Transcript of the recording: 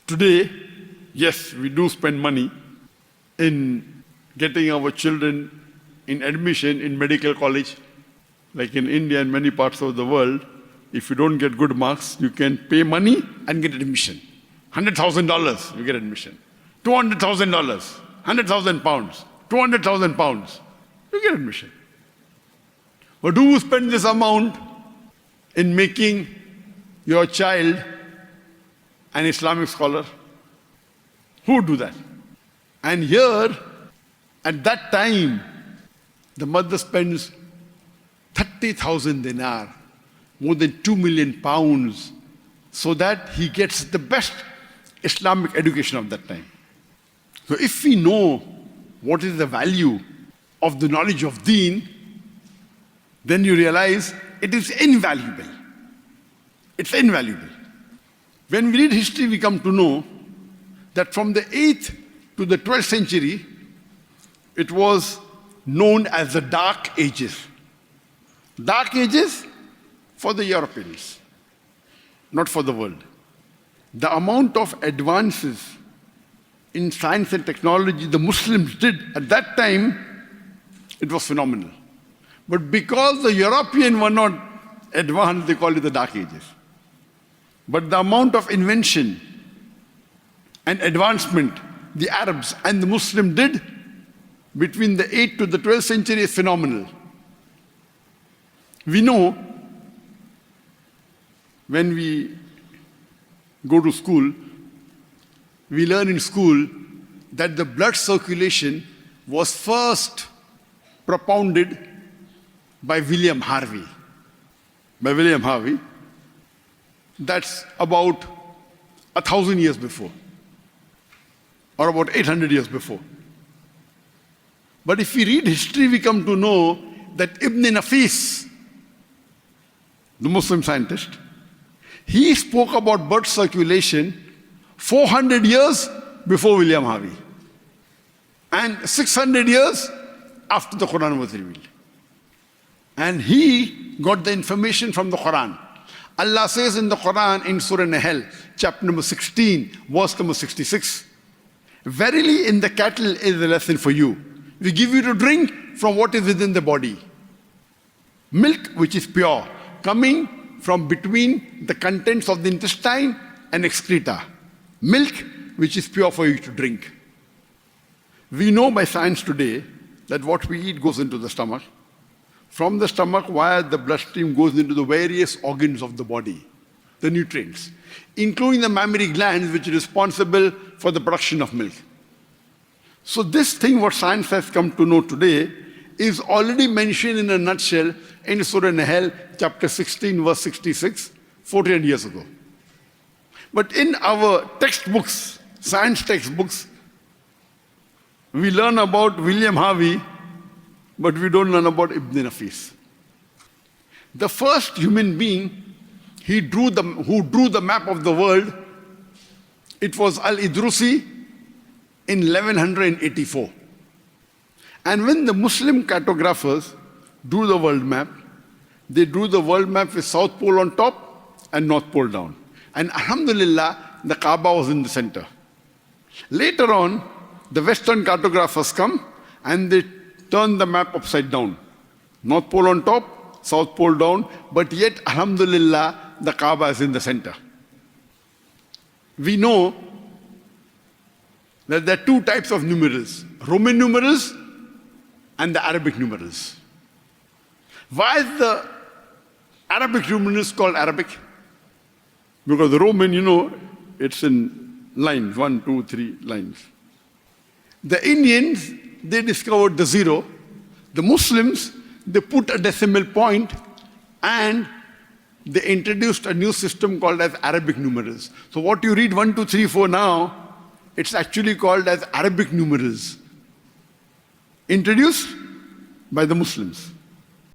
Today, yes, we do spend money in getting our children in admission in medical college. Like in India and many parts of the world, if you don't get good marks, you can pay money and get admission. $100,000, you get admission. $200,000, 100,000 pounds, 200,000 pounds, you get admission. But do you spend this amount in making your child an Islamic scholar? Who would do that? And here, at that time, the mother spends 30,000 dinar, more than 2 million pounds, so that he gets the best Islamic education of that time. So if we know what is the value of the knowledge of deen, then you realize it is invaluable. It's invaluable. When we read history, we come to know that from the 8th to the 12th century, it was known as the Dark Ages. Dark Ages for the Europeans, not for the world. The amount of advances in science and technology the Muslims did at that time, it was phenomenal. But because the Europeans were not advanced, they call it the Dark Ages. But the amount of invention and advancement the Arabs and the Muslims did between the 8th to the 12th century is phenomenal. We know when we go to school, we learn in school that the blood circulation was first propounded by William Harvey. By William Harvey. That's about 1,000 years before, or about 800 years before. But if we read history, we come to know that Ibn Nafis, the Muslim scientist, he spoke about blood circulation 400 years before William Harvey and 600 years after the Quran was revealed. And he got the information from the Quran. Allah says in the Quran in Surah Nahl, chapter number 16, verse number 66, "Verily in the cattle is a lesson for you. We give you to drink from what is within the body. Milk which is pure, coming from between the contents of the intestine and excreta. Milk which is pure for you to drink." We know by science today that what we eat goes into the stomach. From the stomach, via the bloodstream, goes into the various organs of the body, the nutrients, including the mammary glands, which are responsible for the production of milk. So this thing, what science has come to know today, is already mentioned in a nutshell in Surah Nahl, chapter 16, verse 66, 14 years ago. But in our textbooks, science textbooks, we learn about William Harvey, but we don't learn about Ibn Nafis. The first human being who drew the map of the world, it was Al-Idrusi in 1184. And when the Muslim cartographers drew the world map, they drew the world map with South Pole on top and North Pole down. And Alhamdulillah, the Kaaba was in the center. Later on, the Western cartographers come and they turn the map upside down. North Pole on top, South Pole down, but yet, Alhamdulillah, the Kaaba is in the center. We know that there are two types of numerals, Roman numerals and the Arabic numerals. Why is the Arabic numerals called Arabic? Because the Roman, it's in lines, 1, 2, 3 lines. The Indians, they discovered the zero. The Muslims, they put a decimal point and they introduced a new system called as Arabic numerals. So what you read 1, 2, 3, 4 now, it's actually called as Arabic numerals, introduced by the Muslims.